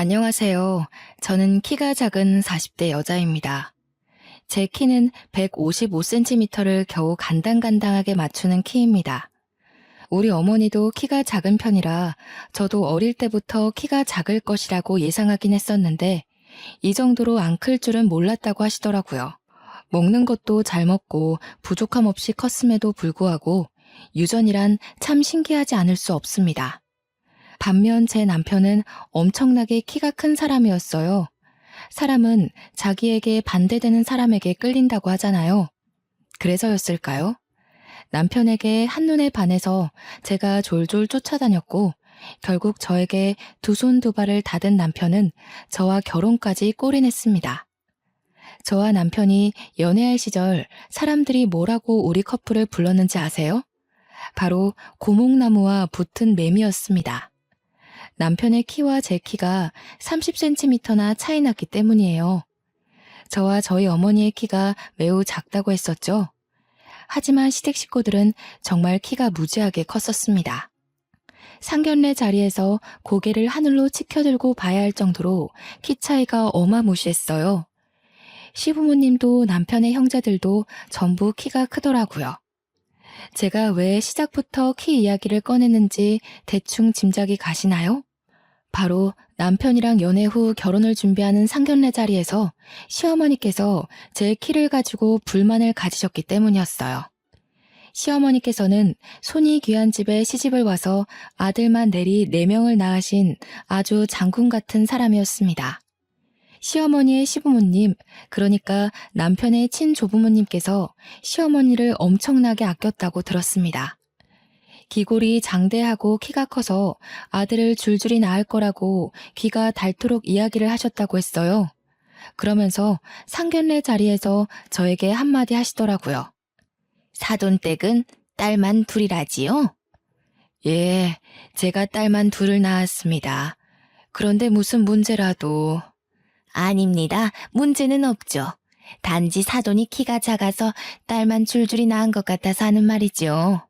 안녕하세요. 저는 키가 작은 40대 여자입니다. 제 키는 155cm를 겨우 간당간당하게 맞추는 키입니다. 우리 어머니도 키가 작은 편이라 저도 어릴 때부터 키가 작을 것이라고 예상하긴 했었는데 이 정도로 안 클 줄은 몰랐다고 하시더라고요. 먹는 것도 잘 먹고 부족함 없이 컸음에도 불구하고 유전이란 참 신기하지 않을 수 없습니다. 반면 제 남편은 엄청나게 키가 큰 사람이었어요. 사람은 자기에게 반대되는 사람에게 끌린다고 하잖아요. 그래서였을까요? 남편에게 한눈에 반해서 제가 졸졸 쫓아다녔고, 결국 저에게 두 손 두 발을 닫은 남편은 저와 결혼까지 골인했습니다. 저와 남편이 연애할 시절 사람들이 뭐라고 우리 커플을 불렀는지 아세요? 바로 고목나무와 붙은 매미였습니다. 남편의 키와 제 키가 30cm나 차이 났기 때문이에요. 저와 저희 어머니의 키가 매우 작다고 했었죠. 하지만 시댁 식구들은 정말 키가 무지하게 컸었습니다. 상견례 자리에서 고개를 하늘로 치켜들고 봐야 할 정도로 키 차이가 어마무시했어요. 시부모님도 남편의 형제들도 전부 키가 크더라고요. 제가 왜 시작부터 키 이야기를 꺼냈는지 대충 짐작이 가시나요? 바로 남편이랑 연애 후 결혼을 준비하는 상견례 자리에서 시어머니께서 제 키를 가지고 불만을 가지셨기 때문이었어요. 시어머니께서는 손이 귀한 집에 시집을 와서 아들만 내리 4명을 낳으신 아주 장군 같은 사람이었습니다. 시어머니의 시부모님, 그러니까 남편의 친조부모님께서 시어머니를 엄청나게 아꼈다고 들었습니다. 기골이 장대하고 키가 커서 아들을 줄줄이 낳을 거라고 귀가 닳도록 이야기를 하셨다고 했어요. 그러면서 상견례 자리에서 저에게 한마디 하시더라고요. 사돈댁은 딸만 둘이라지요? 예, 제가 딸만 둘을 낳았습니다. 그런데 무슨 문제라도. 아닙니다. 문제는 없죠. 단지 사돈이 키가 작아서 딸만 줄줄이 낳은 것 같아서 하는 말이죠.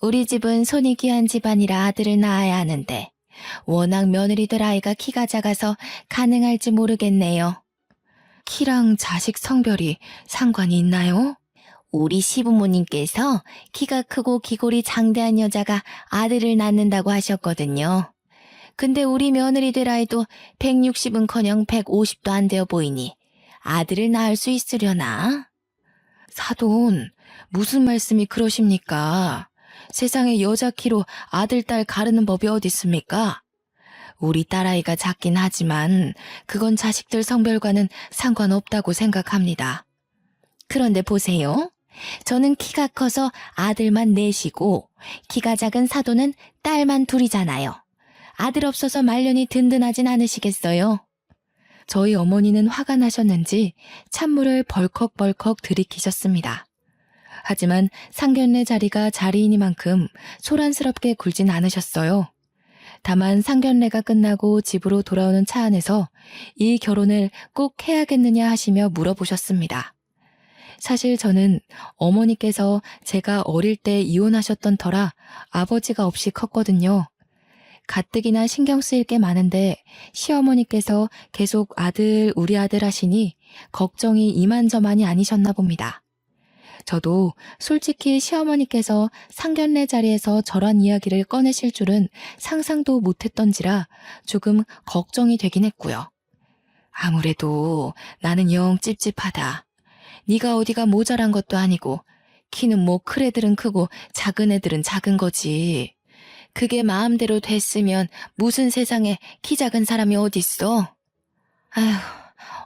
우리 집은 손이 귀한 집안이라 아들을 낳아야 하는데 워낙 며느리들 아이가 키가 작아서 가능할지 모르겠네요. 키랑 자식 성별이 상관이 있나요? 우리 시부모님께서 키가 크고 기골이 장대한 여자가 아들을 낳는다고 하셨거든요. 근데 우리 며느리들 아이도 160은커녕 150도 안 되어 보이니 아들을 낳을 수 있으려나? 사돈, 무슨 말씀이 그러십니까? 세상에 여자 키로 아들, 딸 가르는 법이 어디 있습니까? 우리 딸아이가 작긴 하지만 그건 자식들 성별과는 상관없다고 생각합니다. 그런데 보세요. 저는 키가 커서 아들만 넷이고 키가 작은 사돈은 딸만 둘이잖아요. 아들 없어서 말년이 든든하진 않으시겠어요? 저희 어머니는 화가 나셨는지 찬물을 벌컥벌컥 들이키셨습니다. 하지만 상견례 자리가 자리이니만큼 소란스럽게 굴진 않으셨어요. 다만 상견례가 끝나고 집으로 돌아오는 차 안에서 이 결혼을 꼭 해야겠느냐 하시며 물어보셨습니다. 사실 저는 어머니께서 제가 어릴 때 이혼하셨던 터라 아버지가 없이 컸거든요. 가뜩이나 신경 쓰일 게 많은데 시어머니께서 계속 아들, 우리 아들 하시니 걱정이 이만저만이 아니셨나 봅니다. 저도 솔직히 시어머니께서 상견례 자리에서 저런 이야기를 꺼내실 줄은 상상도 못했던지라 조금 걱정이 되긴 했고요. 아무래도 나는 영 찝찝하다. 네가 어디가 모자란 것도 아니고 키는 뭐 큰 애들은 크고 작은 애들은 작은 거지. 그게 마음대로 됐으면 무슨 세상에 키 작은 사람이 어딨어? 아휴,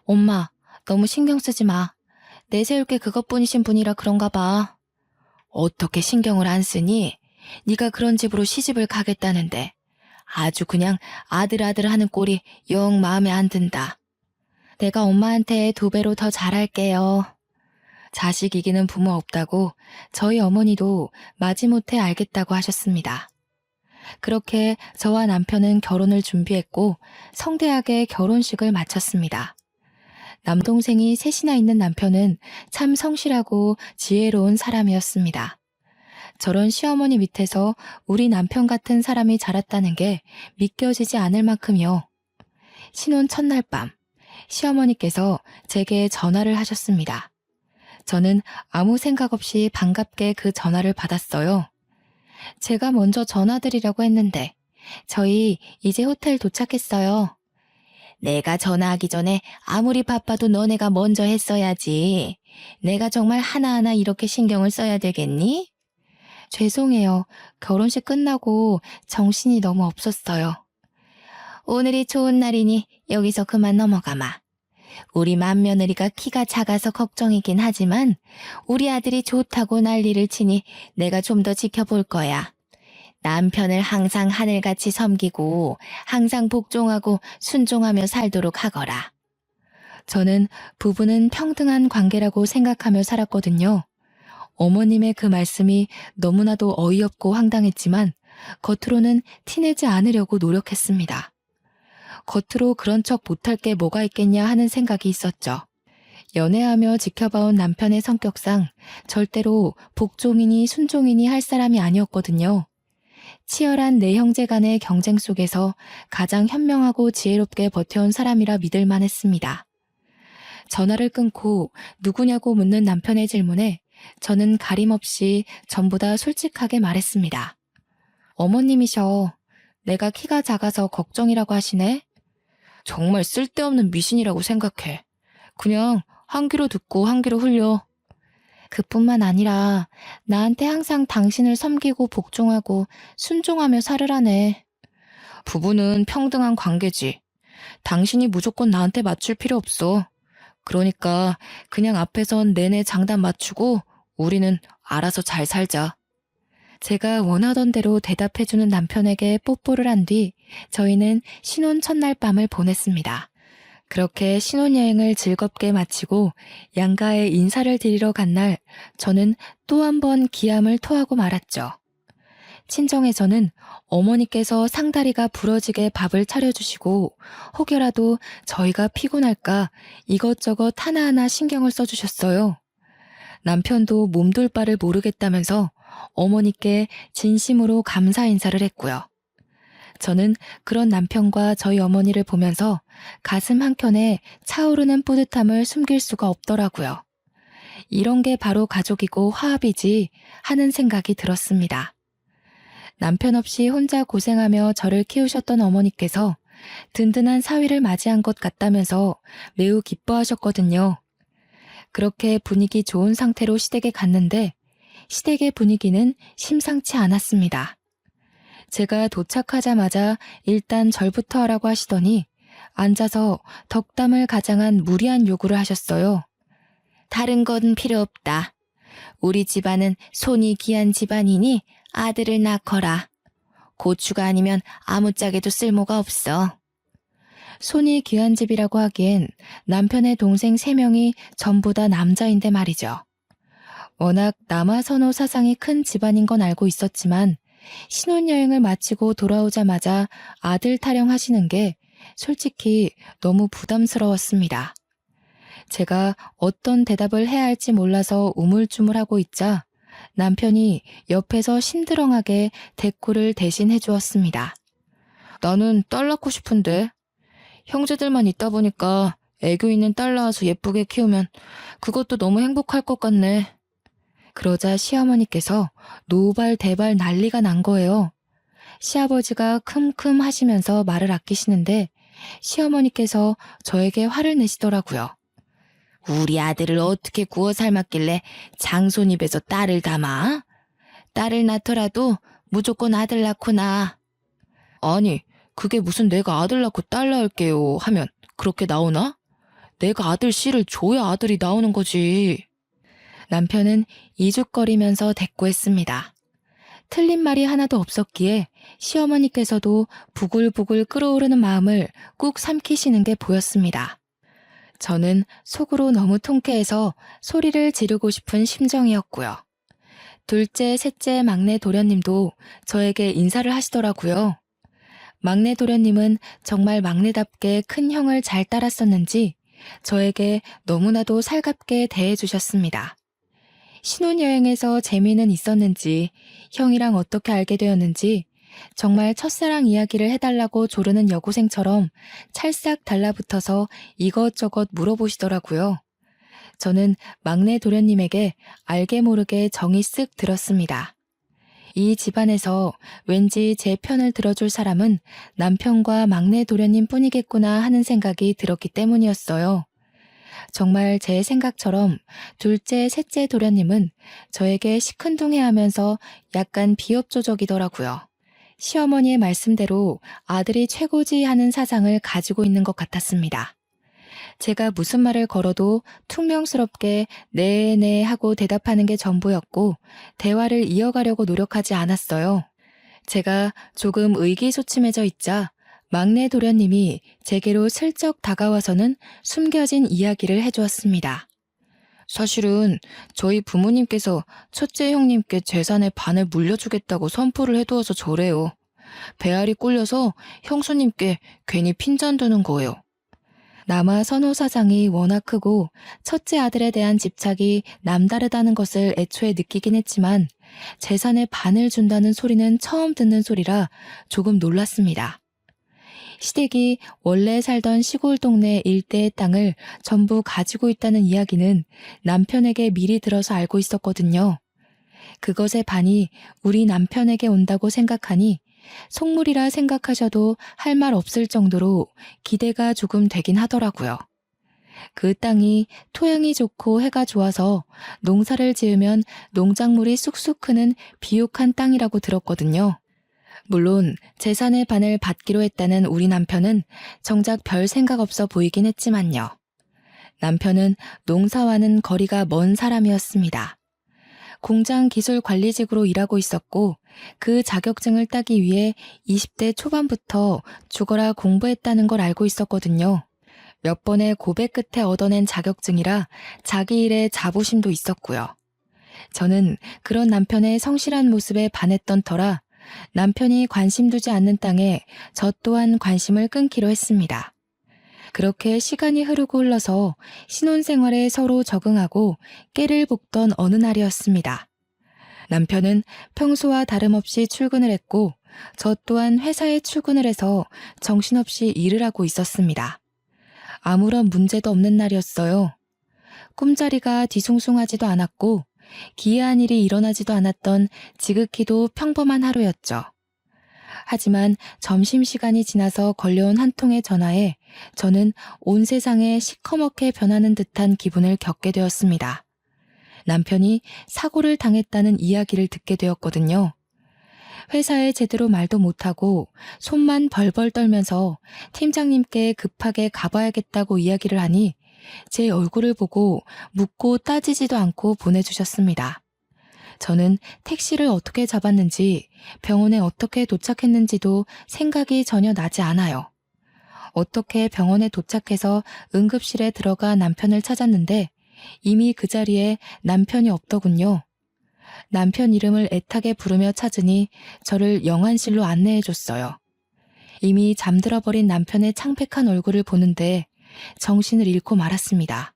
엄마 너무 신경 쓰지 마. 내세울 게 그것뿐이신 분이라 그런가 봐. 어떻게 신경을 안 쓰니? 네가 그런 집으로 시집을 가겠다는데 아주 그냥 아들 하는 꼴이 영 마음에 안 든다. 내가 엄마한테 2배로 더 잘할게요. 자식 이기는 부모 없다고 저희 어머니도 마지못해 알겠다고 하셨습니다. 그렇게 저와 남편은 결혼을 준비했고 성대하게 결혼식을 마쳤습니다. 남동생이 셋이나 있는 남편은 참 성실하고 지혜로운 사람이었습니다. 저런 시어머니 밑에서 우리 남편 같은 사람이 자랐다는 게 믿겨지지 않을 만큼이요. 신혼 첫날 밤, 시어머니께서 제게 전화를 하셨습니다. 저는 아무 생각 없이 반갑게 그 전화를 받았어요. 제가 먼저 전화드리려고 했는데, 저희 이제 호텔 도착했어요. 내가 전화하기 전에 아무리 바빠도 너네가 먼저 했어야지. 내가 정말 하나하나 이렇게 신경을 써야 되겠니? 죄송해요. 결혼식 끝나고 정신이 너무 없었어요. 오늘이 좋은 날이니 여기서 그만 넘어가마. 우리 맏며느리가 키가 작아서 걱정이긴 하지만 우리 아들이 좋다고 난리를 치니 내가 좀 더 지켜볼 거야. 남편을 항상 하늘같이 섬기고 항상 복종하고 순종하며 살도록 하거라. 저는 부부는 평등한 관계라고 생각하며 살았거든요. 어머님의 그 말씀이 너무나도 어이없고 황당했지만 겉으로는 티내지 않으려고 노력했습니다. 겉으로 그런 척 못할 게 뭐가 있겠냐 하는 생각이 있었죠. 연애하며 지켜봐온 남편의 성격상 절대로 복종이니 순종이니 할 사람이 아니었거든요. 치열한 네 형제 간의 경쟁 속에서 가장 현명하고 지혜롭게 버텨온 사람이라 믿을 만했습니다. 전화를 끊고 누구냐고 묻는 남편의 질문에 저는 가림없이 전부 다 솔직하게 말했습니다. 어머님이셔. 내가 키가 작아서 걱정이라고 하시네. 정말 쓸데없는 미신이라고 생각해. 그냥 한 귀로 듣고 한 귀로 흘려. 그뿐만 아니라 나한테 항상 당신을 섬기고 복종하고 순종하며 살으라네. 부부는 평등한 관계지. 당신이 무조건 나한테 맞출 필요 없어. 그러니까 그냥 앞에선 내내 장단 맞추고 우리는 알아서 잘 살자. 제가 원하던 대로 대답해주는 남편에게 뽀뽀를 한 뒤 저희는 신혼 첫날 밤을 보냈습니다. 그렇게 신혼여행을 즐겁게 마치고 양가에 인사를 드리러 간 날 저는 또 한 번 기함을 토하고 말았죠. 친정에서는 어머니께서 상다리가 부러지게 밥을 차려주시고 혹여라도 저희가 피곤할까 이것저것 하나하나 신경을 써주셨어요. 남편도 몸둘 바를 모르겠다면서 어머니께 진심으로 감사 인사를 했고요. 저는 그런 남편과 저희 어머니를 보면서 가슴 한켠에 차오르는 뿌듯함을 숨길 수가 없더라고요. 이런 게 바로 가족이고 화합이지 하는 생각이 들었습니다. 남편 없이 혼자 고생하며 저를 키우셨던 어머니께서 든든한 사위를 맞이한 것 같다면서 매우 기뻐하셨거든요. 그렇게 분위기 좋은 상태로 시댁에 갔는데 시댁의 분위기는 심상치 않았습니다. 제가 도착하자마자 일단 절부터 하라고 하시더니 앉아서 덕담을 가장한 무리한 요구를 하셨어요. 다른 건 필요 없다. 우리 집안은 손이 귀한 집안이니 아들을 낳거라. 고추가 아니면 아무짝에도 쓸모가 없어. 손이 귀한 집이라고 하기엔 남편의 동생 3명이 전부 다 남자인데 말이죠. 워낙 남아선호 사상이 큰 집안인 건 알고 있었지만 신혼여행을 마치고 돌아오자마자 아들 타령하시는 게 솔직히 너무 부담스러웠습니다. 제가 어떤 대답을 해야 할지 몰라서 우물쭈물하고 있자 남편이 옆에서 심드렁하게 대꾸를 대신 해주었습니다. 나는 딸 낳고 싶은데 형제들만 있다 보니까 애교 있는 딸 낳아서 예쁘게 키우면 그것도 너무 행복할 것 같네. 그러자 시어머니께서 노발대발 난리가 난 거예요. 시아버지가 큼큼 하시면서 말을 아끼시는데 시어머니께서 저에게 화를 내시더라고요. 우리 아들을 어떻게 구워 삶았길래 장손 입에서 딸을 담아? 딸을 낳더라도 무조건 아들 낳고 낳아. 아니, 그게 무슨 내가 아들 낳고 딸 낳을게요 하면 그렇게 나오나? 내가 아들 씨를 줘야 아들이 나오는 거지. 남편은 이죽거리면서 대꾸했습니다. 틀린 말이 하나도 없었기에 시어머니께서도 부글부글 끓어오르는 마음을 꾹 삼키시는 게 보였습니다. 저는 속으로 너무 통쾌해서 소리를 지르고 싶은 심정이었고요. 둘째, 셋째 막내 도련님도 저에게 인사를 하시더라고요. 막내 도련님은 정말 막내답게 큰 형을 잘 따랐었는지 저에게 너무나도 살갑게 대해주셨습니다. 신혼여행에서 재미는 있었는지 형이랑 어떻게 알게 되었는지 정말 첫사랑 이야기를 해달라고 조르는 여고생처럼 찰싹 달라붙어서 이것저것 물어보시더라고요. 저는 막내 도련님에게 알게 모르게 정이 쓱 들었습니다. 이 집안에서 왠지 제 편을 들어줄 사람은 남편과 막내 도련님 뿐이겠구나 하는 생각이 들었기 때문이었어요. 정말 제 생각처럼 둘째, 셋째 도련님은 저에게 시큰둥해하면서 약간 비협조적이더라고요. 시어머니의 말씀대로 아들이 최고지 하는 사상을 가지고 있는 것 같았습니다. 제가 무슨 말을 걸어도 퉁명스럽게 네네 하고 대답하는 게 전부였고 대화를 이어가려고 노력하지 않았어요. 제가 조금 의기소침해져 있자 막내 도련님이 제게로 슬쩍 다가와서는 숨겨진 이야기를 해주었습니다. 사실은 저희 부모님께서 첫째 형님께 재산의 반을 물려주겠다고 선포를 해두어서 저래요. 배알이 꿀려서 형수님께 괜히 핀잔 드는 거예요. 남아 선호 사상이 워낙 크고 첫째 아들에 대한 집착이 남다르다는 것을 애초에 느끼긴 했지만 재산의 반을 준다는 소리는 처음 듣는 소리라 조금 놀랐습니다. 시댁이 원래 살던 시골 동네 일대의 땅을 전부 가지고 있다는 이야기는 남편에게 미리 들어서 알고 있었거든요. 그것의 반이 우리 남편에게 온다고 생각하니 속물이라 생각하셔도 할 말 없을 정도로 기대가 조금 되긴 하더라고요. 그 땅이 토양이 좋고 해가 좋아서 농사를 지으면 농작물이 쑥쑥 크는 비옥한 땅이라고 들었거든요. 물론 재산의 반을 받기로 했다는 우리 남편은 정작 별 생각 없어 보이긴 했지만요. 남편은 농사와는 거리가 먼 사람이었습니다. 공장 기술 관리직으로 일하고 있었고 그 자격증을 따기 위해 20대 초반부터 죽어라 공부했다는 걸 알고 있었거든요. 몇 번의 고백 끝에 얻어낸 자격증이라 자기 일에 자부심도 있었고요. 저는 그런 남편의 성실한 모습에 반했던 터라 남편이 관심 두지 않는 땅에 저 또한 관심을 끊기로 했습니다. 그렇게 시간이 흐르고 흘러서 신혼생활에 서로 적응하고 깨를 볶던 어느 날이었습니다. 남편은 평소와 다름없이 출근을 했고 저 또한 회사에 출근을 해서 정신없이 일을 하고 있었습니다. 아무런 문제도 없는 날이었어요. 꿈자리가 뒤숭숭하지도 않았고 기이한 일이 일어나지도 않았던 지극히도 평범한 하루였죠. 하지만 점심시간이 지나서 걸려온 한 통의 전화에 저는 온 세상에 시커멓게 변하는 듯한 기분을 겪게 되었습니다. 남편이 사고를 당했다는 이야기를 듣게 되었거든요. 회사에 제대로 말도 못하고 손만 벌벌 떨면서 팀장님께 급하게 가봐야겠다고 이야기를 하니 제 얼굴을 보고 묻고 따지지도 않고 보내주셨습니다. 저는 택시를 어떻게 잡았는지 병원에 어떻게 도착했는지도 생각이 전혀 나지 않아요. 어떻게 병원에 도착해서 응급실에 들어가 남편을 찾았는데 이미 그 자리에 남편이 없더군요. 남편 이름을 애타게 부르며 찾으니 저를 영안실로 안내해줬어요. 이미 잠들어버린 남편의 창백한 얼굴을 보는데 정신을 잃고 말았습니다.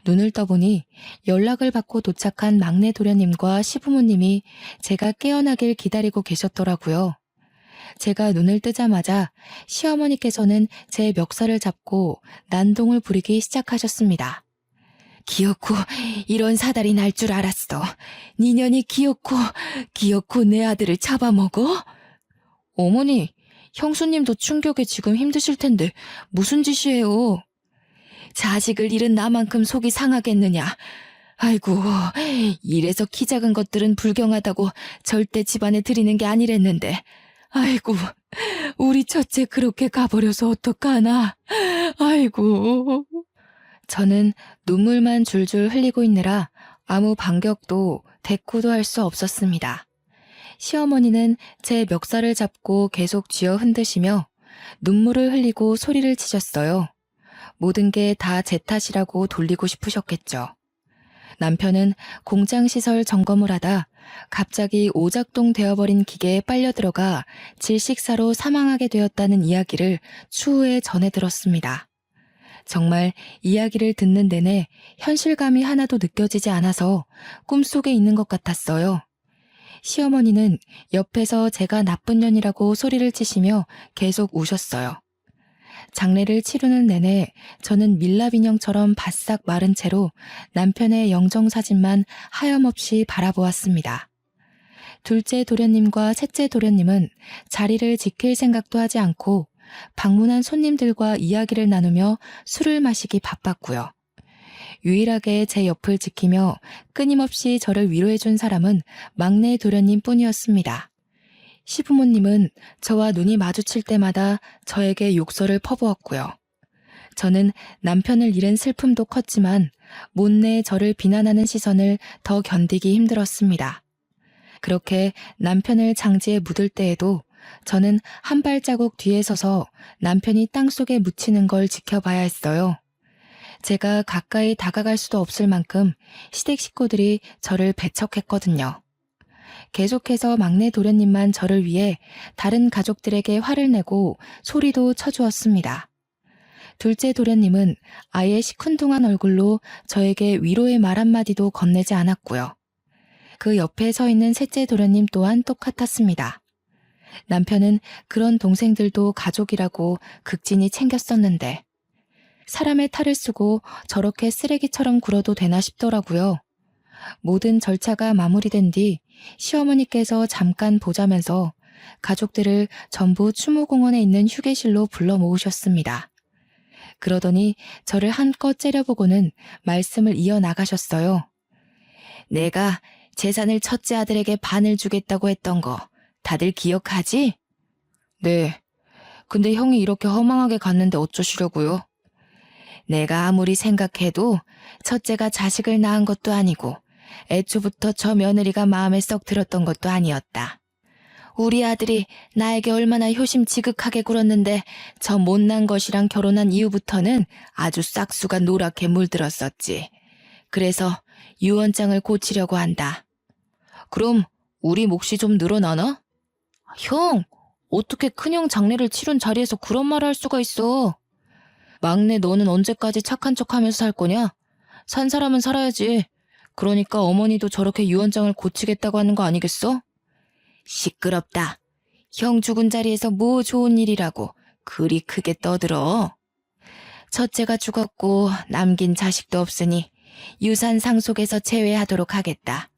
눈을 떠보니 연락을 받고 도착한 막내 도련님과 시부모님이 제가 깨어나길 기다리고 계셨더라고요. 제가 눈을 뜨자마자 시어머니께서는 제 멱살을 잡고 난동을 부리기 시작하셨습니다. 기어코 이런 사달이 날 줄 알았어. 니년이 기어코 내 아들을 잡아먹어? 어머니, 형수님도 충격에 지금 힘드실 텐데 무슨 짓이에요? 자식을 잃은 나만큼 속이 상하겠느냐. 아이고, 이래서 키 작은 것들은 불경하다고 절대 집안에 들이는 게 아니랬는데. 아이고, 우리 첫째 그렇게 가버려서 어떡하나. 아이고. 저는 눈물만 줄줄 흘리고 있느라 아무 반격도 대꾸도 할 수 없었습니다. 시어머니는 제 멱살을 잡고 계속 쥐어 흔드시며 눈물을 흘리고 소리를 치셨어요. 모든 게 다 제 탓이라고 돌리고 싶으셨겠죠. 남편은 공장시설 점검을 하다 갑자기 오작동 되어버린 기계에 빨려 들어가 질식사로 사망하게 되었다는 이야기를 추후에 전해 들었습니다. 정말 이야기를 듣는 내내 현실감이 하나도 느껴지지 않아서 꿈속에 있는 것 같았어요. 시어머니는 옆에서 제가 나쁜 년이라고 소리를 치시며 계속 우셨어요. 장례를 치르는 내내 저는 밀랍 인형처럼 바싹 마른 채로 남편의 영정사진만 하염없이 바라보았습니다. 둘째 도련님과 셋째 도련님은 자리를 지킬 생각도 하지 않고 방문한 손님들과 이야기를 나누며 술을 마시기 바빴고요. 유일하게 제 옆을 지키며 끊임없이 저를 위로해준 사람은 막내 도련님 뿐이었습니다. 시부모님은 저와 눈이 마주칠 때마다 저에게 욕설을 퍼부었고요. 저는 남편을 잃은 슬픔도 컸지만 못내 저를 비난하는 시선을 더 견디기 힘들었습니다. 그렇게 남편을 장지에 묻을 때에도 저는 한 발자국 뒤에 서서 남편이 땅속에 묻히는 걸 지켜봐야 했어요. 제가 가까이 다가갈 수도 없을 만큼 시댁 식구들이 저를 배척했거든요. 계속해서 막내 도련님만 저를 위해 다른 가족들에게 화를 내고 소리도 쳐주었습니다. 둘째 도련님은 아예 시큰둥한 얼굴로 저에게 위로의 말 한마디도 건네지 않았고요. 그 옆에 서 있는 셋째 도련님 또한 똑같았습니다. 남편은 그런 동생들도 가족이라고 극진히 챙겼었는데 사람의 탈을 쓰고 저렇게 쓰레기처럼 굴어도 되나 싶더라고요. 모든 절차가 마무리된 뒤 시어머니께서 잠깐 보자면서 가족들을 전부 추모공원에 있는 휴게실로 불러 모으셨습니다. 그러더니 저를 한껏 째려보고는 말씀을 이어나가셨어요. 내가 재산을 첫째 아들에게 반을 주겠다고 했던 거 다들 기억하지? 네. 근데 형이 이렇게 허망하게 갔는데 어쩌시려고요? 내가 아무리 생각해도 첫째가 자식을 낳은 것도 아니고 애초부터 저 며느리가 마음에 썩 들었던 것도 아니었다. 우리 아들이 나에게 얼마나 효심 지극하게 굴었는데 저 못난 것이랑 결혼한 이후부터는 아주 싹수가 노랗게 물들었었지. 그래서 유언장을 고치려고 한다. 그럼 우리 몫이 좀 늘어나나? 형, 어떻게 큰형 장례를 치른 자리에서 그런 말을 할 수가 있어? 막내 너는 언제까지 착한 척하면서 살 거냐? 산 사람은 살아야지. 그러니까 어머니도 저렇게 유언장을 고치겠다고 하는 거 아니겠어? 시끄럽다. 형 죽은 자리에서 뭐 좋은 일이라고 그리 크게 떠들어. 첫째가 죽었고 남긴 자식도 없으니 유산 상속에서 제외하도록 하겠다.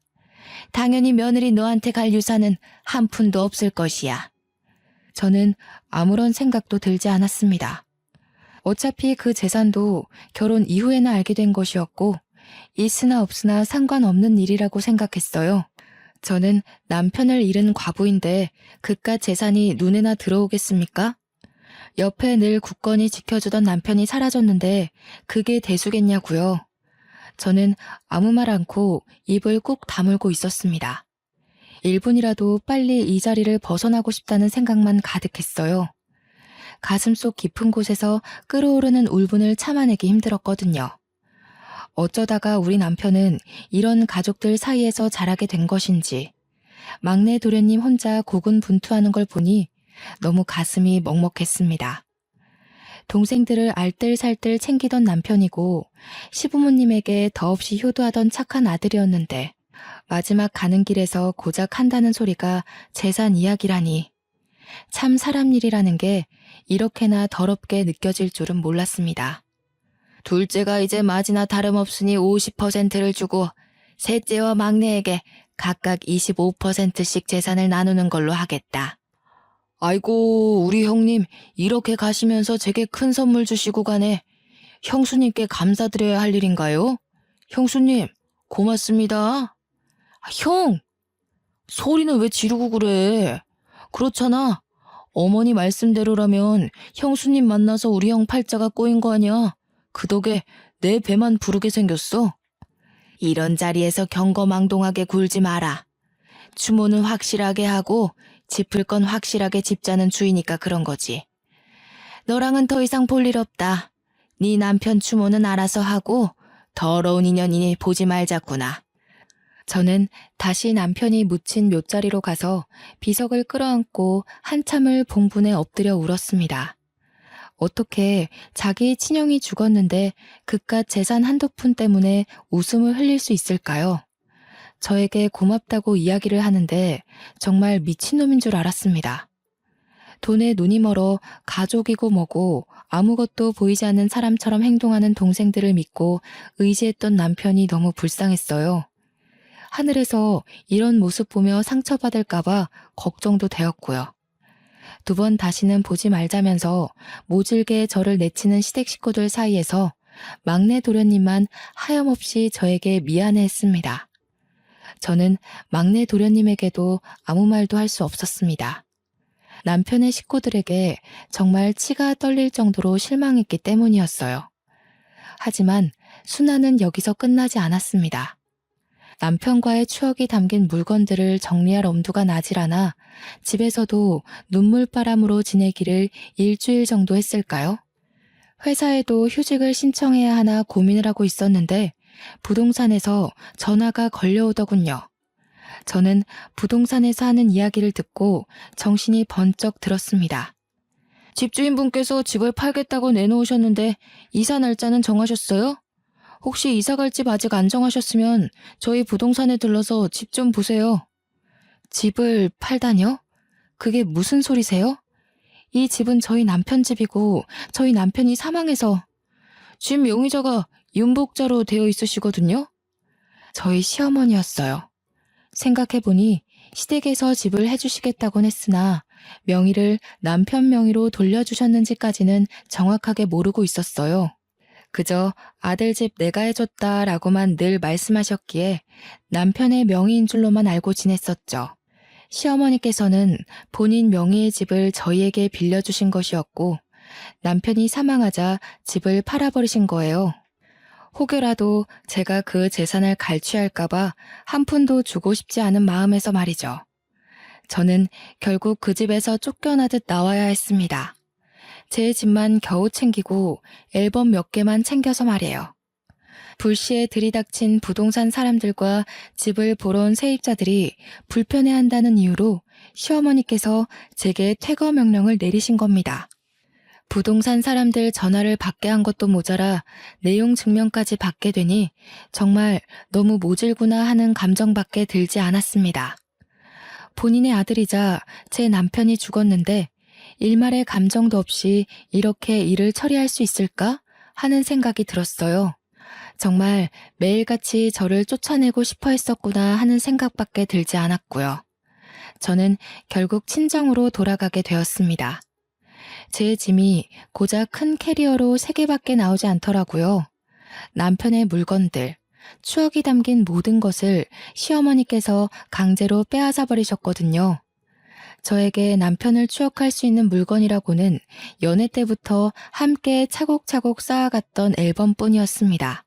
당연히 며느리 너한테 갈 유산은 한 푼도 없을 것이야. 저는 아무런 생각도 들지 않았습니다. 어차피 그 재산도 결혼 이후에나 알게 된 것이었고 있으나 없으나 상관없는 일이라고 생각했어요. 저는 남편을 잃은 과부인데 그깟 재산이 눈에나 들어오겠습니까? 옆에 늘 굳건히 지켜주던 남편이 사라졌는데 그게 대수겠냐고요. 저는 아무 말 않고 입을 꾹 다물고 있었습니다. 1분이라도 빨리 이 자리를 벗어나고 싶다는 생각만 가득했어요. 가슴속 깊은 곳에서 끓어오르는 울분을 참아내기 힘들었거든요. 어쩌다가 우리 남편은 이런 가족들 사이에서 자라게 된 것인지 막내 도련님 혼자 고군분투하는 걸 보니 너무 가슴이 먹먹했습니다. 동생들을 알뜰살뜰 챙기던 남편이고 시부모님에게 더없이 효도하던 착한 아들이었는데 마지막 가는 길에서 고작 한다는 소리가 재산 이야기라니. 참 사람 일이라는 게 이렇게나 더럽게 느껴질 줄은 몰랐습니다. 둘째가 이제 맞이나 다름없으니 50%를 주고 셋째와 막내에게 각각 25%씩 재산을 나누는 걸로 하겠다. 아이고, 우리 형님 이렇게 가시면서 제게 큰 선물 주시고 가네. 형수님께 감사드려야 할 일인가요? 형수님, 고맙습니다. 형! 소리는 왜 지르고 그래? 그렇잖아. 어머니 말씀대로라면 형수님 만나서 우리 형 팔자가 꼬인 거 아니야? 그 덕에 내 배만 부르게 생겼어. 이런 자리에서 경거망동하게 굴지 마라. 추모는 확실하게 하고 짚을 건 확실하게 짚자는 주의니까 그런 거지. 너랑은 더 이상 볼 일 없다. 네 남편 추모는 알아서 하고 더러운 인연이니 보지 말자꾸나. 저는 다시 남편이 묻힌 묘자리로 가서 비석을 끌어안고 한참을 봉분에 엎드려 울었습니다. 어떻게 자기 친형이 죽었는데 그깟 재산 한두 푼 때문에 웃음을 흘릴 수 있을까요? 저에게 고맙다고 이야기를 하는데 정말 미친놈인 줄 알았습니다. 돈에 눈이 멀어 가족이고 뭐고 아무것도 보이지 않는 사람처럼 행동하는 동생들을 믿고 의지했던 남편이 너무 불쌍했어요. 하늘에서 이런 모습 보며 상처받을까봐 걱정도 되었고요. 두 번 다시는 보지 말자면서 모질게 저를 내치는 시댁 식구들 사이에서 막내 도련님만 하염없이 저에게 미안해했습니다. 저는 막내 도련님에게도 아무 말도 할 수 없었습니다. 남편의 식구들에게 정말 치가 떨릴 정도로 실망했기 때문이었어요. 하지만 순환은 여기서 끝나지 않았습니다. 남편과의 추억이 담긴 물건들을 정리할 엄두가 나질 않아 집에서도 눈물바람으로 지내기를 일주일 정도 했을까요? 회사에도 휴직을 신청해야 하나 고민을 하고 있었는데 부동산에서 전화가 걸려오더군요. 저는 부동산에서 하는 이야기를 듣고 정신이 번쩍 들었습니다. 집주인분께서 집을 팔겠다고 내놓으셨는데 이사 날짜는 정하셨어요? 혹시 이사 갈 집 아직 안 정하셨으면 저희 부동산에 들러서 집 좀 보세요. 집을 팔다뇨? 그게 무슨 소리세요? 이 집은 저희 남편 집이고 저희 남편이 사망해서 집 용의자가 윤복자로 되어 있으시거든요? 저희 시어머니였어요. 생각해보니 시댁에서 집을 해주시겠다곤 했으나 명의를 남편 명의로 돌려주셨는지까지는 정확하게 모르고 있었어요. 그저 아들 집 내가 해줬다라고만 늘 말씀하셨기에 남편의 명의인 줄로만 알고 지냈었죠. 시어머니께서는 본인 명의의 집을 저희에게 빌려주신 것이었고 남편이 사망하자 집을 팔아버리신 거예요. 혹여라도 제가 그 재산을 갈취할까봐 한 푼도 주고 싶지 않은 마음에서 말이죠. 저는 결국 그 집에서 쫓겨나듯 나와야 했습니다. 제 집만 겨우 챙기고 앨범 몇 개만 챙겨서 말이에요. 불시에 들이닥친 부동산 사람들과 집을 보러 온 세입자들이 불편해한다는 이유로 시어머니께서 제게 퇴거 명령을 내리신 겁니다. 부동산 사람들 전화를 받게 한 것도 모자라 내용 증명까지 받게 되니 정말 너무 모질구나 하는 감정밖에 들지 않았습니다. 본인의 아들이자 제 남편이 죽었는데 일말의 감정도 없이 이렇게 일을 처리할 수 있을까 하는 생각이 들었어요. 정말 매일같이 저를 쫓아내고 싶어 했었구나 하는 생각밖에 들지 않았고요. 저는 결국 친정으로 돌아가게 되었습니다. 제 짐이 고작 큰 캐리어로 3개밖에 나오지 않더라고요. 남편의 물건들, 추억이 담긴 모든 것을 시어머니께서 강제로 빼앗아 버리셨거든요. 저에게 남편을 추억할 수 있는 물건이라고는 연애 때부터 함께 차곡차곡 쌓아갔던 앨범뿐이었습니다.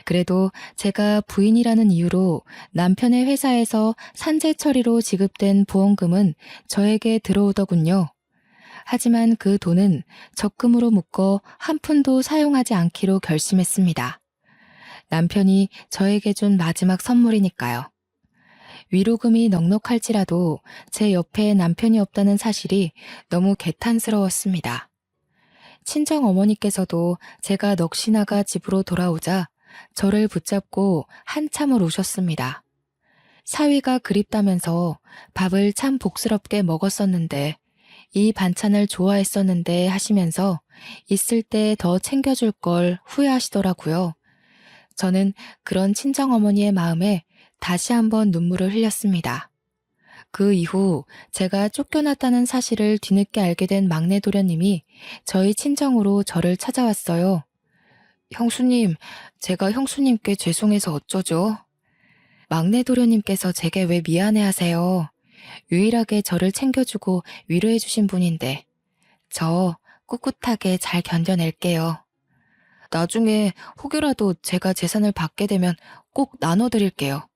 그래도 제가 부인이라는 이유로 남편의 회사에서 산재 처리로 지급된 보험금은 저에게 들어오더군요. 하지만 그 돈은 적금으로 묶어 한 푼도 사용하지 않기로 결심했습니다. 남편이 저에게 준 마지막 선물이니까요. 위로금이 넉넉할지라도 제 옆에 남편이 없다는 사실이 너무 개탄스러웠습니다. 친정 어머니께서도 제가 넋이 나가 집으로 돌아오자 저를 붙잡고 한참을 우셨습니다. 사위가 그립다면서 밥을 참 복스럽게 먹었었는데 이 반찬을 좋아했었는데 하시면서 있을 때 더 챙겨줄 걸 후회하시더라고요. 저는 그런 친정어머니의 마음에 다시 한번 눈물을 흘렸습니다. 그 이후 제가 쫓겨났다는 사실을 뒤늦게 알게 된 막내 도련님이 저희 친정으로 저를 찾아왔어요. 형수님, 제가 형수님께 죄송해서 어쩌죠? 막내 도련님께서 제게 왜 미안해하세요? 유일하게 저를 챙겨주고 위로해주신 분인데 저 꿋꿋하게 잘 견뎌낼게요. 나중에 혹여라도 제가 재산을 받게 되면 꼭 나눠드릴게요.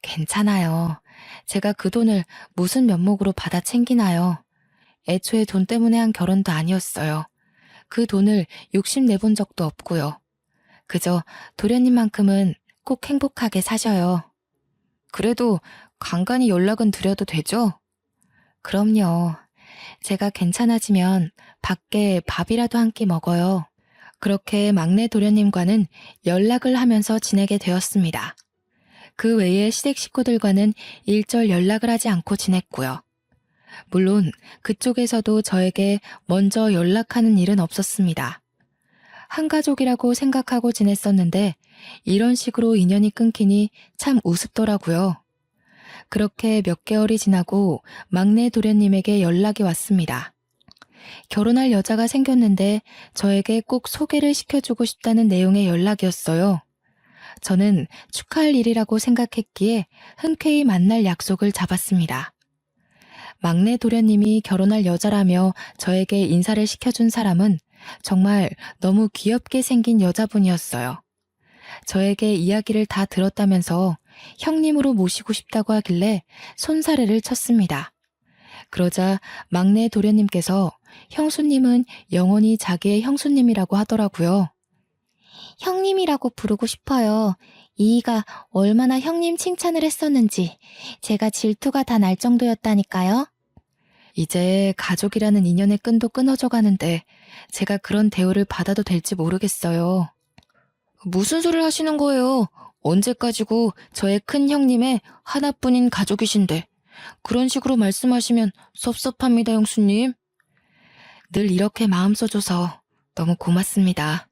괜찮아요. 제가 그 돈을 무슨 면목으로 받아 챙기나요? 애초에 돈 때문에 한 결혼도 아니었어요. 그 돈을 욕심내본 적도 없고요. 그저 도련님만큼은 꼭 행복하게 사셔요. 그래도 간간히 연락은 드려도 되죠? 그럼요. 제가 괜찮아지면 밖에 밥이라도 한 끼 먹어요. 그렇게 막내 도련님과는 연락을 하면서 지내게 되었습니다. 그 외에 시댁 식구들과는 일절 연락을 하지 않고 지냈고요. 물론 그쪽에서도 저에게 먼저 연락하는 일은 없었습니다. 한 가족이라고 생각하고 지냈었는데 이런 식으로 인연이 끊기니 참 우습더라고요. 그렇게 몇 개월이 지나고 막내 도련님에게 연락이 왔습니다. 결혼할 여자가 생겼는데 저에게 꼭 소개를 시켜주고 싶다는 내용의 연락이었어요. 저는 축하할 일이라고 생각했기에 흔쾌히 만날 약속을 잡았습니다. 막내 도련님이 결혼할 여자라며 저에게 인사를 시켜준 사람은 정말 너무 귀엽게 생긴 여자분이었어요. 저에게 이야기를 다 들었다면서 형님으로 모시고 싶다고 하길래 손사래를 쳤습니다. 그러자 막내 도련님께서 형수님은 영원히 자기의 형수님이라고 하더라고요. 형님이라고 부르고 싶어요. 이이가 얼마나 형님 칭찬을 했었는지 제가 질투가 다 날 정도였다니까요. 이제 가족이라는 인연의 끈도 끊어져 가는데 제가 그런 대우를 받아도 될지 모르겠어요. 무슨 소리를 하시는 거예요? 언제까지고 저의 큰 형님의 하나뿐인 가족이신데 그런 식으로 말씀하시면 섭섭합니다, 형수님. 늘 이렇게 마음 써줘서 너무 고맙습니다.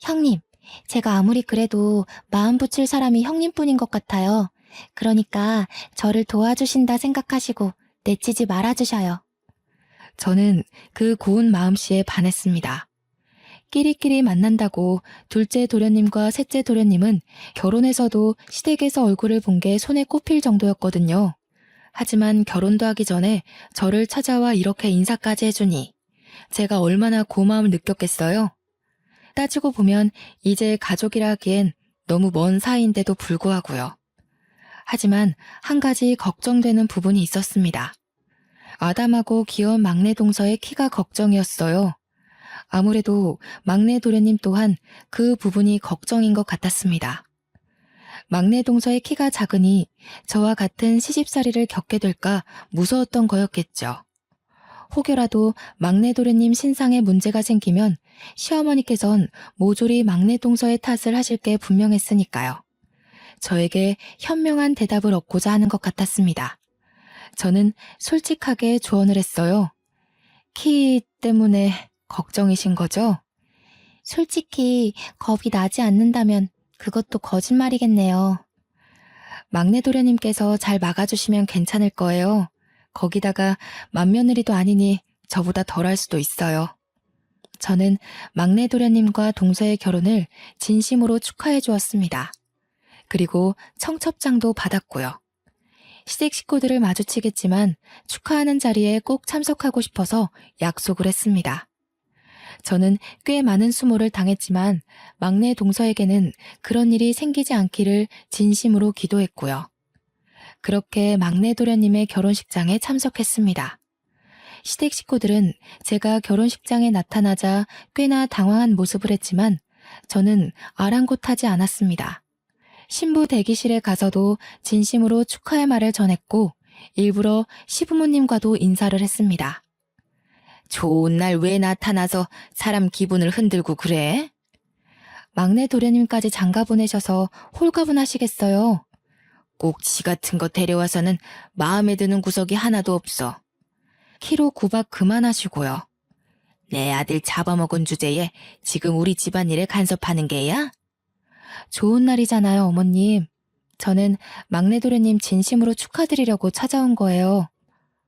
형님, 제가 아무리 그래도 마음 붙일 사람이 형님뿐인 것 같아요. 그러니까 저를 도와주신다 생각하시고 내치지 말아주셔요. 저는 그 고운 마음씨에 반했습니다. 끼리끼리 만난다고 둘째 도련님과 셋째 도련님은 결혼해서도 시댁에서 얼굴을 본 게 손에 꼽힐 정도였거든요. 하지만 결혼도 하기 전에 저를 찾아와 이렇게 인사까지 해주니 제가 얼마나 고마움을 느꼈겠어요? 따지고 보면 이제 가족이라 하기엔 너무 먼 사이인데도 불구하고요. 하지만 한 가지 걱정되는 부분이 있었습니다. 아담하고 귀여운 막내 동서의 키가 걱정이었어요. 아무래도 막내 도련님 또한 그 부분이 걱정인 것 같았습니다. 막내 동서의 키가 작으니 저와 같은 시집살이를 겪게 될까 무서웠던 거였겠죠. 혹여라도 막내 도련님 신상에 문제가 생기면 시어머니께선 모조리 막내 동서의 탓을 하실 게 분명했으니까요. 저에게 현명한 대답을 얻고자 하는 것 같았습니다. 저는 솔직하게 조언을 했어요. 키 때문에 걱정이신 거죠? 솔직히 겁이 나지 않는다면 그것도 거짓말이겠네요. 막내 도련님께서 잘 막아주시면 괜찮을 거예요. 거기다가 맏며느리도 아니니 저보다 덜할 수도 있어요. 저는 막내 도련님과 동서의 결혼을 진심으로 축하해 주었습니다. 그리고 청첩장도 받았고요. 시댁 식구들을 마주치겠지만 축하하는 자리에 꼭 참석하고 싶어서 약속을 했습니다. 저는 꽤 많은 수모를 당했지만 막내 동서에게는 그런 일이 생기지 않기를 진심으로 기도했고요. 그렇게 막내 도련님의 결혼식장에 참석했습니다. 시댁 식구들은 제가 결혼식장에 나타나자 꽤나 당황한 모습을 했지만 저는 아랑곳하지 않았습니다. 신부 대기실에 가서도 진심으로 축하의 말을 전했고 일부러 시부모님과도 인사를 했습니다. 좋은 날 왜 나타나서 사람 기분을 흔들고 그래? 막내 도련님까지 장가 보내셔서 홀가분하시겠어요. 꼭 지 같은 거 데려와서는 마음에 드는 구석이 하나도 없어. 키로 구박 그만하시고요. 내 아들 잡아먹은 주제에 지금 우리 집안일에 간섭하는 게야? 좋은 날이잖아요, 어머님. 저는 막내 도련님 진심으로 축하드리려고 찾아온 거예요.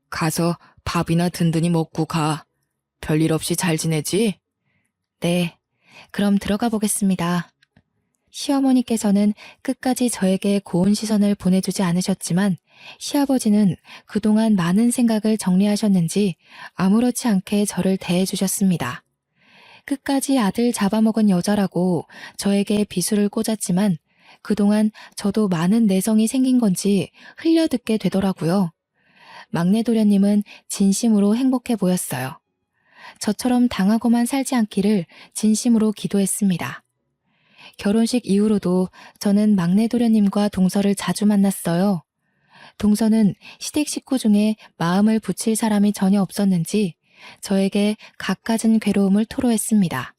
가서 밥이나 든든히 먹고 가. 별일 없이 잘 지내지? 네, 그럼 들어가 보겠습니다. 시어머니께서는 끝까지 저에게 고운 시선을 보내주지 않으셨지만 시아버지는 그동안 많은 생각을 정리하셨는지 아무렇지 않게 저를 대해주셨습니다. 끝까지 아들 잡아먹은 여자라고 저에게 비수를 꽂았지만 그동안 저도 많은 내성이 생긴 건지 흘려듣게 되더라고요. 막내 도련님은 진심으로 행복해 보였어요. 저처럼 당하고만 살지 않기를 진심으로 기도했습니다. 결혼식 이후로도 저는 막내 도련님과 동서를 자주 만났어요. 동서는 시댁 식구 중에 마음을 붙일 사람이 전혀 없었는지 저에게 갖가진 괴로움을 토로했습니다.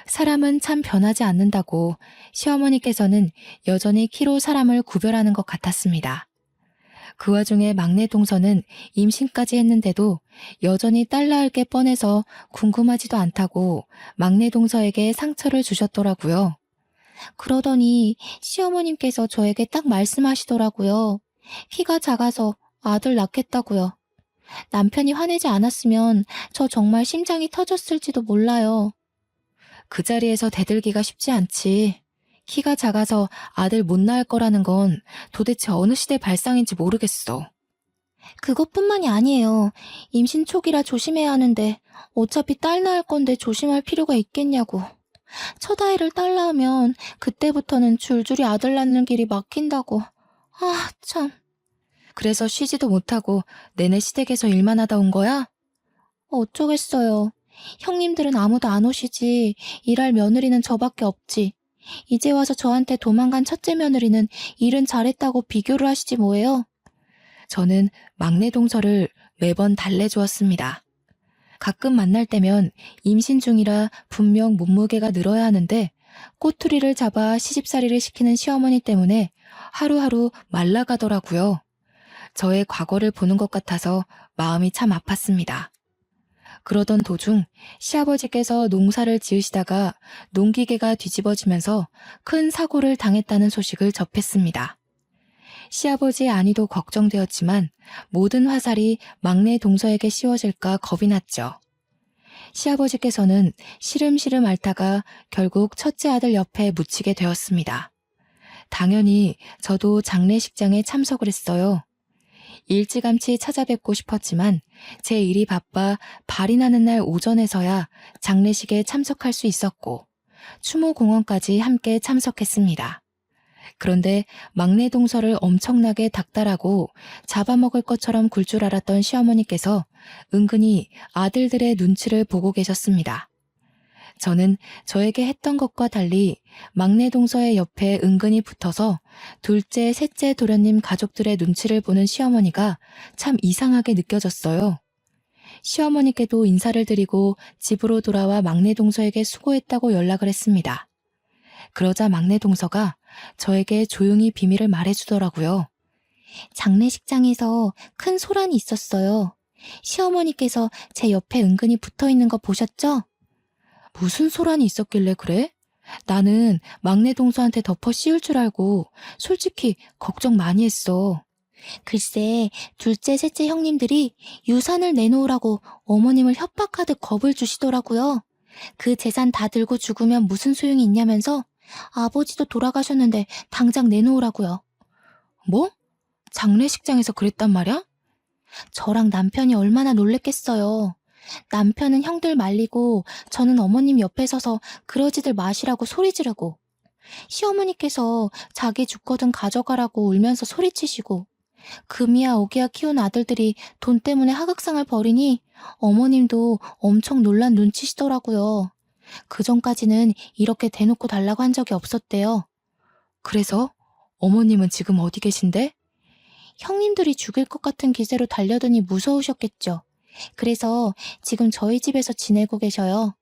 사람은 참 변하지 않는다고 시어머니께서는 여전히 키로 사람을 구별하는 것 같았습니다. 그 와중에 막내 동서는 임신까지 했는데도 여전히 딸 낳을 게 뻔해서 궁금하지도 않다고 막내 동서에게 상처를 주셨더라고요. 그러더니 시어머님께서 저에게 딱 말씀하시더라고요. 키가 작아서 아들 낳겠다고요. 남편이 화내지 않았으면 저 정말 심장이 터졌을지도 몰라요. 그 자리에서 대들기가 쉽지 않지. 키가 작아서 아들 못 낳을 거라는 건 도대체 어느 시대 발상인지 모르겠어. 그것뿐만이 아니에요. 임신 초기라 조심해야 하는데 어차피 딸 낳을 건데 조심할 필요가 있겠냐고. 첫 아이를 딸 낳으면 그때부터는 줄줄이 아들 낳는 길이 막힌다고. 아, 참. 그래서 쉬지도 못하고 내내 시댁에서 일만 하다 온 거야? 어쩌겠어요. 형님들은 아무도 안 오시지. 일할 며느리는 저밖에 없지. 이제 와서 저한테 도망간 첫째 며느리는 일은 잘했다고 비교를 하시지 뭐예요. 저는 막내 동서를 매번 달래주었습니다. 가끔 만날 때면 임신 중이라 분명 몸무게가 늘어야 하는데 꼬투리를 잡아 시집살이를 시키는 시어머니 때문에 하루하루 말라가더라고요. 저의 과거를 보는 것 같아서 마음이 참 아팠습니다. 그러던 도중 시아버지께서 농사를 지으시다가 농기계가 뒤집어지면서 큰 사고를 당했다는 소식을 접했습니다. 시아버지의 안위도 걱정되었지만 모든 화살이 막내 동서에게 씌워질까 겁이 났죠. 시아버지께서는 시름시름 앓다가 결국 첫째 아들 옆에 묻히게 되었습니다. 당연히 저도 장례식장에 참석을 했어요. 일찌감치 찾아뵙고 싶었지만 제 일이 바빠 발이 나는 날 오전에서야 장례식에 참석할 수 있었고 추모공원까지 함께 참석했습니다. 그런데 막내 동서를 엄청나게 닥달하고 잡아먹을 것처럼 굴 줄 알았던 시어머니께서 은근히 아들들의 눈치를 보고 계셨습니다. 저는 저에게 했던 것과 달리 막내 동서의 옆에 은근히 붙어서 둘째, 셋째 도련님 가족들의 눈치를 보는 시어머니가 참 이상하게 느껴졌어요. 시어머니께도 인사를 드리고 집으로 돌아와 막내 동서에게 수고했다고 연락을 했습니다. 그러자 막내 동서가 저에게 조용히 비밀을 말해주더라고요. 장례식장에서 큰 소란이 있었어요. 시어머니께서 제 옆에 은근히 붙어있는 거 보셨죠? 무슨 소란이 있었길래 그래? 나는 막내 동서한테 덮어 씌울 줄 알고 솔직히 걱정 많이 했어. 글쎄, 둘째, 셋째 형님들이 유산을 내놓으라고 어머님을 협박하듯 겁을 주시더라고요. 그 재산 다 들고 죽으면 무슨 소용이 있냐면서 아버지도 돌아가셨는데 당장 내놓으라고요. 뭐? 장례식장에서 그랬단 말이야? 저랑 남편이 얼마나 놀랬겠어요. 남편은 형들 말리고 저는 어머님 옆에 서서 그러지들 마시라고 소리 지르고 시어머니께서 자기 죽거든 가져가라고 울면서 소리치시고 금이야 오기야 키운 아들들이 돈 때문에 하극상을 벌이니 어머님도 엄청 놀란 눈치시더라고요. 그전까지는 이렇게 대놓고 달라고 한 적이 없었대요. 그래서 어머님은 지금 어디 계신데? 형님들이 죽일 것 같은 기세로 달려드니 무서우셨겠죠. 그래서 지금 저희 집에서 지내고 계셔요.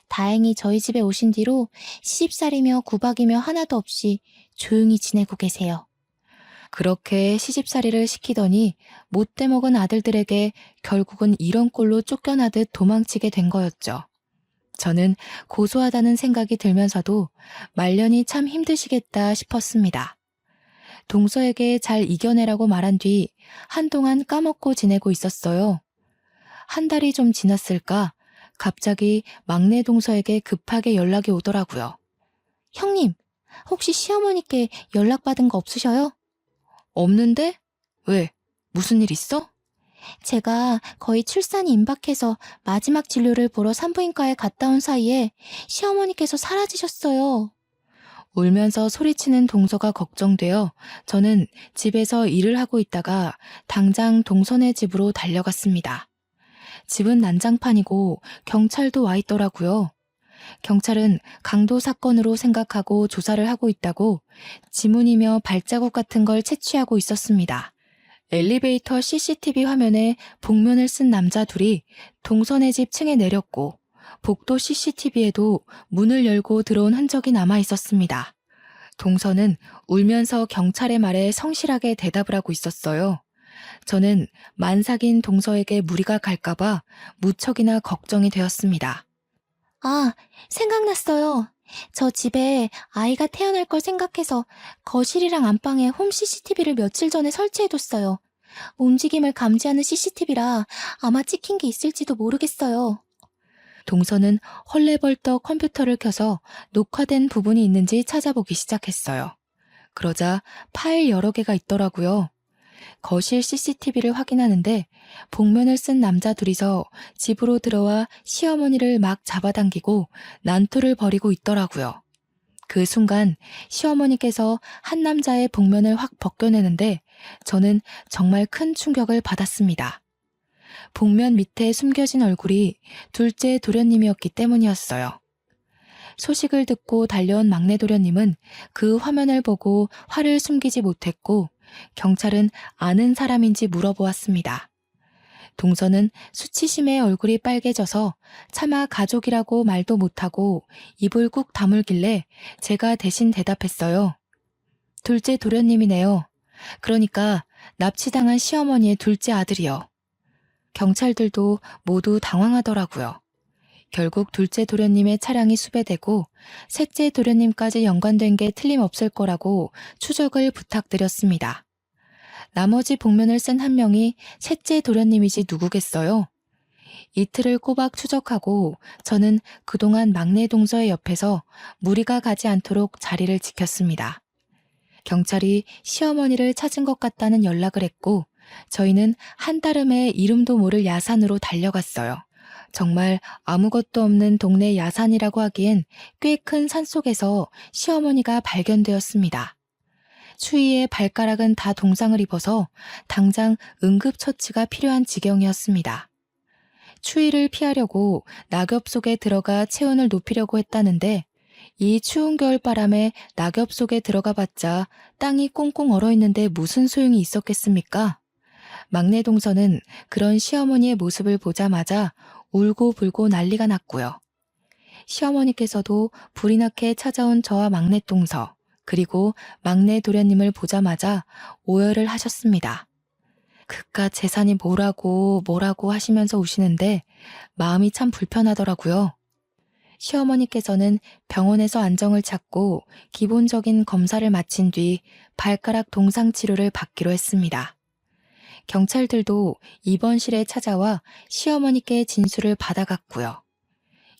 다행히 저희 집에 오신 뒤로 시집살이며 구박이며 하나도 없이 조용히 지내고 계세요. 그렇게 시집살이를 시키더니 못돼 먹은 아들들에게 결국은 이런 꼴로 쫓겨나듯 도망치게 된 거였죠. 저는 고소하다는 생각이 들면서도 말년이 참 힘드시겠다 싶었습니다. 동서에게 잘 이겨내라고 말한 뒤 한동안 까먹고 지내고 있었어요. 한 달이 좀 지났을까 갑자기 막내 동서에게 급하게 연락이 오더라고요. 형님, 혹시 시어머니께 연락받은 거 없으셔요? 없는데? 왜? 무슨 일 있어? 제가 거의 출산이 임박해서 마지막 진료를 보러 산부인과에 갔다 온 사이에 시어머니께서 사라지셨어요. 울면서 소리치는 동서가 걱정되어 저는 집에서 일을 하고 있다가 당장 동서네 집으로 달려갔습니다. 집은 난장판이고 경찰도 와 있더라고요. 경찰은 강도 사건으로 생각하고 조사를 하고 있다고 지문이며 발자국 같은 걸 채취하고 있었습니다. 엘리베이터 CCTV 화면에 복면을 쓴 남자 둘이 동서네 집 층에 내렸고 복도 CCTV에도 문을 열고 들어온 흔적이 남아 있었습니다. 동서는 울면서 경찰의 말에 성실하게 대답을 하고 있었어요. 저는 만삭인 동서에게 무리가 갈까봐 무척이나 걱정이 되었습니다. 아, 생각났어요. 저 집에 아이가 태어날 걸 생각해서 거실이랑 안방에 홈 CCTV를 며칠 전에 설치해뒀어요. 움직임을 감지하는 CCTV라 아마 찍힌 게 있을지도 모르겠어요. 동서는 헐레벌떡 컴퓨터를 켜서 녹화된 부분이 있는지 찾아보기 시작했어요. 그러자 파일 여러 개가 있더라고요. 거실 CCTV를 확인하는데 복면을 쓴 남자 둘이서 집으로 들어와 시어머니를 막 잡아당기고 난투를 벌이고 있더라고요. 그 순간 시어머니께서 한 남자의 복면을 확 벗겨내는데 저는 정말 큰 충격을 받았습니다. 복면 밑에 숨겨진 얼굴이 둘째 도련님이었기 때문이었어요. 소식을 듣고 달려온 막내 도련님은 그 화면을 보고 화를 숨기지 못했고 경찰은 아는 사람인지 물어보았습니다. 동서는 수치심에 얼굴이 빨개져서 차마 가족이라고 말도 못하고 입을 꾹 다물길래 제가 대신 대답했어요. 둘째 도련님이네요. 그러니까 납치당한 시어머니의 둘째 아들이요. 경찰들도 모두 당황하더라고요. 결국 둘째 도련님의 차량이 수배되고 셋째 도련님까지 연관된 게 틀림없을 거라고 추적을 부탁드렸습니다. 나머지 복면을 쓴 한 명이 셋째 도련님이지 누구겠어요? 이틀을 꼬박 추적하고 저는 그동안 막내 동서의 옆에서 무리가 가지 않도록 자리를 지켰습니다. 경찰이 시어머니를 찾은 것 같다는 연락을 했고 저희는 한달음에 이름도 모를 야산으로 달려갔어요. 정말 아무것도 없는 동네 야산이라고 하기엔 꽤 큰 산속에서 시어머니가 발견되었습니다. 추위에 발가락은 다 동상을 입어서 당장 응급처치가 필요한 지경이었습니다. 추위를 피하려고 낙엽 속에 들어가 체온을 높이려고 했다는데 이 추운 겨울바람에 낙엽 속에 들어가 봤자 땅이 꽁꽁 얼어있는데 무슨 소용이 있었겠습니까? 막내 동서는 그런 시어머니의 모습을 보자마자 울고 불고 난리가 났고요. 시어머니께서도 불이 나게 찾아온 저와 막내 동서 그리고 막내 도련님을 보자마자 오열을 하셨습니다. 그깟 재산이 뭐라고 하시면서 우시는데 마음이 참 불편하더라고요. 시어머니께서는 병원에서 안정을 찾고 기본적인 검사를 마친 뒤 발가락 동상 치료를 받기로 했습니다. 경찰들도 입원실에 찾아와 시어머니께 진술을 받아갔고요.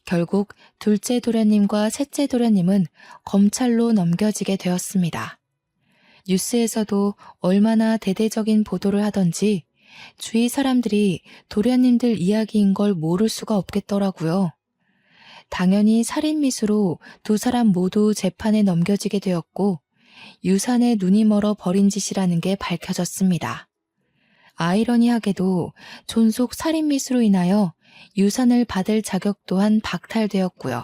결국 둘째 도련님과 셋째 도련님은 검찰로 넘겨지게 되었습니다. 뉴스에서도 얼마나 대대적인 보도를 하던지 주위 사람들이 도련님들 이야기인 걸 모를 수가 없겠더라고요. 당연히 살인미수로 두 사람 모두 재판에 넘겨지게 되었고 유산에 눈이 멀어 버린 짓이라는 게 밝혀졌습니다. 아이러니하게도 존속 살인미수로 인하여 유산을 받을 자격 또한 박탈되었고요.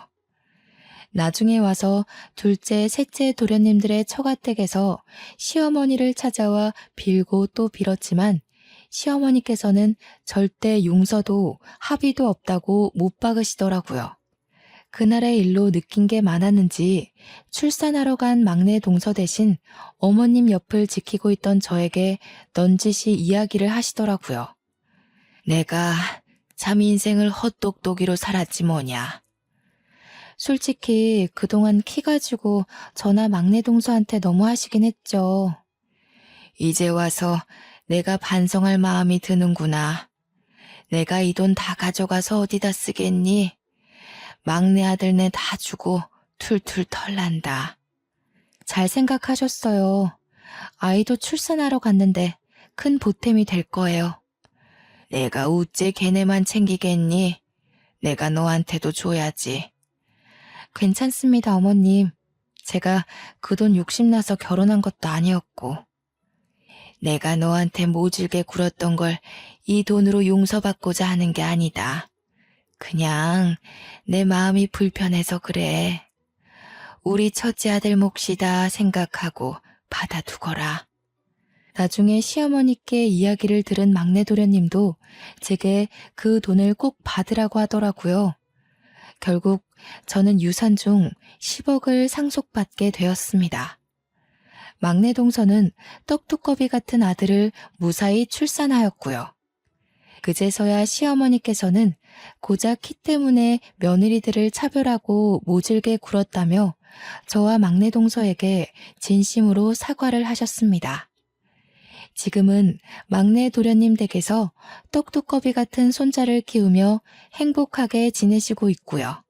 나중에 와서 둘째, 셋째 도련님들의 처가댁에서 시어머니를 찾아와 빌고 또 빌었지만 시어머니께서는 절대 용서도 합의도 없다고 못 박으시더라고요. 그날의 일로 느낀 게 많았는지 출산하러 간 막내 동서 대신 어머님 옆을 지키고 있던 저에게 넌지시 이야기를 하시더라고요. 내가 참 인생을 헛똑똑이로 살았지 뭐냐. 솔직히 그동안 키 가지고 저나 막내 동서한테 너무 하시긴 했죠. 이제 와서 내가 반성할 마음이 드는구나. 내가 이 돈 다 가져가서 어디다 쓰겠니? 막내 아들네 다 주고 툴툴 털난다. 잘 생각하셨어요. 아이도 출산하러 갔는데 큰 보탬이 될 거예요. 내가 우째 걔네만 챙기겠니? 내가 너한테도 줘야지. 괜찮습니다, 어머님. 제가 그 돈 욕심나서 결혼한 것도 아니었고. 내가 너한테 모질게 굴었던 걸 이 돈으로 용서받고자 하는 게 아니다. 그냥 내 마음이 불편해서 그래. 우리 첫째 아들 몫이다 생각하고 받아두거라. 나중에 시어머니께 이야기를 들은 막내 도련님도 제게 그 돈을 꼭 받으라고 하더라고요. 결국 저는 유산 중 10억을 상속받게 되었습니다. 막내 동서는 떡두꺼비 같은 아들을 무사히 출산하였고요. 그제서야 시어머니께서는 고작 키 때문에 며느리들을 차별하고 모질게 굴었다며 저와 막내 동서에게 진심으로 사과를 하셨습니다. 지금은 막내 도련님 댁에서 떡두꺼비 같은 손자를 키우며 행복하게 지내시고 있고요.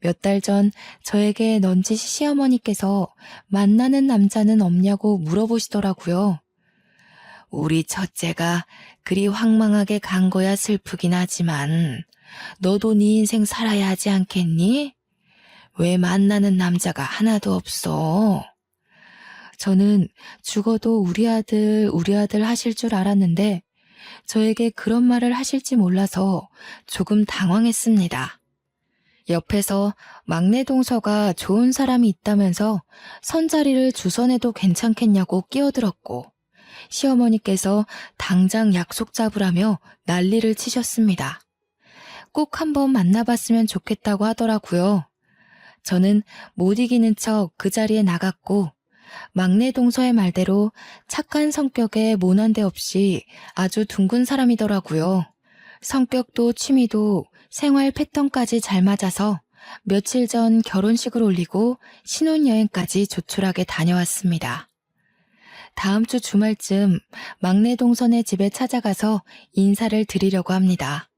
몇 달 전 저에게 넌지시 시어머니께서 만나는 남자는 없냐고 물어보시더라고요. 우리 첫째가 그리 황망하게 간 거야 슬프긴 하지만 너도 네 인생 살아야 하지 않겠니? 왜 만나는 남자가 하나도 없어? 저는 죽어도 우리 아들 하실 줄 알았는데 저에게 그런 말을 하실지 몰라서 조금 당황했습니다. 옆에서 막내 동서가 좋은 사람이 있다면서 선자리를 주선해도 괜찮겠냐고 끼어들었고 시어머니께서 당장 약속 잡으라며 난리를 치셨습니다. 꼭 한번 만나봤으면 좋겠다고 하더라고요. 저는 못 이기는 척 그 자리에 나갔고 막내 동서의 말대로 착한 성격에 모난데 없이 아주 둥근 사람이더라고요. 성격도 취미도 생활 패턴까지 잘 맞아서 며칠 전 결혼식을 올리고 신혼여행까지 조촐하게 다녀왔습니다. 다음 주 주말쯤 막내 동서네 집에 찾아가서 인사를 드리려고 합니다.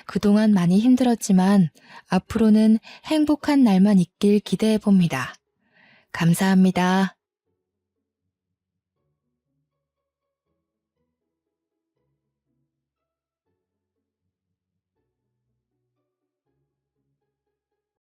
그동안 많이 힘들었지만 앞으로는 행복한 날만 있길 기대해 봅니다. 감사합니다.